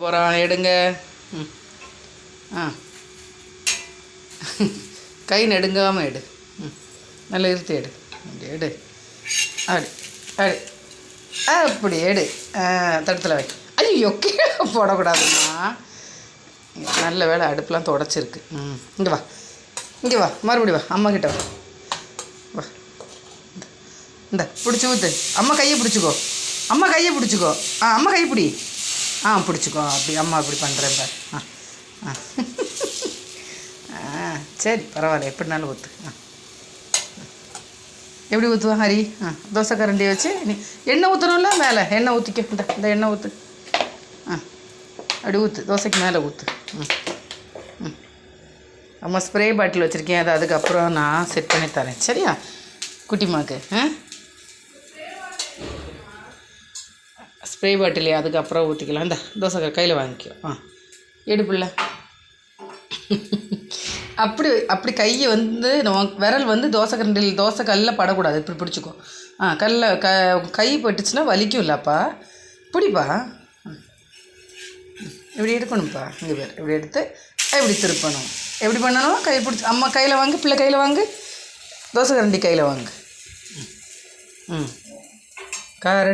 போகிறான் எடுங்க. ம் ஆ கை நெடுங்காமல் எடு. ம் நல்லா இருத்து எடு. அப்படி எடு. அப்படி அப்படி அப்படி எடு. தடத்தில் வை. ஐயோ கீழே போடக்கூடாதும்மா. நல்ல வேலை அடுப்புலாம் தொடச்சிருக்கு. இங்கே வா, இங்கே வா, மறுபடி வா, அம்மா கிட்ட வா. வா இந்த பிடிச்சி ஊற்று. அம்மா கையை பிடிச்சிக்கோ, அம்மா கையை பிடிச்சிக்கோ. அம்மா கை பிடி. பிடிச்சிக்கோ. அப்படி அம்மா அப்படி பண்ணுறேன் பார். சரி பரவாயில்ல, எப்படினாலும் ஊற்று. எப்படி ஊற்றுவா ஹரி? தோசை கரண்டியை வச்சு நீ எண்ணெய் ஊற்றணும்ல, மேலே எண்ணெய் ஊற்றிக்க. இந்த எண்ணெய் ஊற்று. அப்படி ஊற்று, தோசைக்கு மேலே ஊற்று. அம்மா ஸ்ப்ரே பாட்டில் வச்சுருக்கேன், அது அதுக்கப்புறம் நான் செட் பண்ணி தரேன். சரியா குட்டிமாக்கு? ஸ்ப்ரே பாட்டிலே அதுக்கப்புறம் ஊற்றிக்கலாம். இந்த தோசை கையில் வாங்கிக்கோ. எடுப்புல அப்படி அப்படி கையை வந்து விரல் வந்து தோசை கரண்டில் தோசை கல்லில் படக்கூடாது. இப்படி பிடிச்சிக்கோ. கை பட்டுச்சுன்னா வலிக்கும் இல்லைப்பா. பிடிப்பா. இப்படி எடுக்கணும்ப்பா. இங்கே பேர் இப்படி எடுத்து இப்படி திருப்பணும். எப்படி பண்ணணும்? கை பிடிச்சி அம்மா கையில் வாங்கு, பிள்ளை கையில் வாங்கு, தோசை கரண்டி கையில் வாங்கு.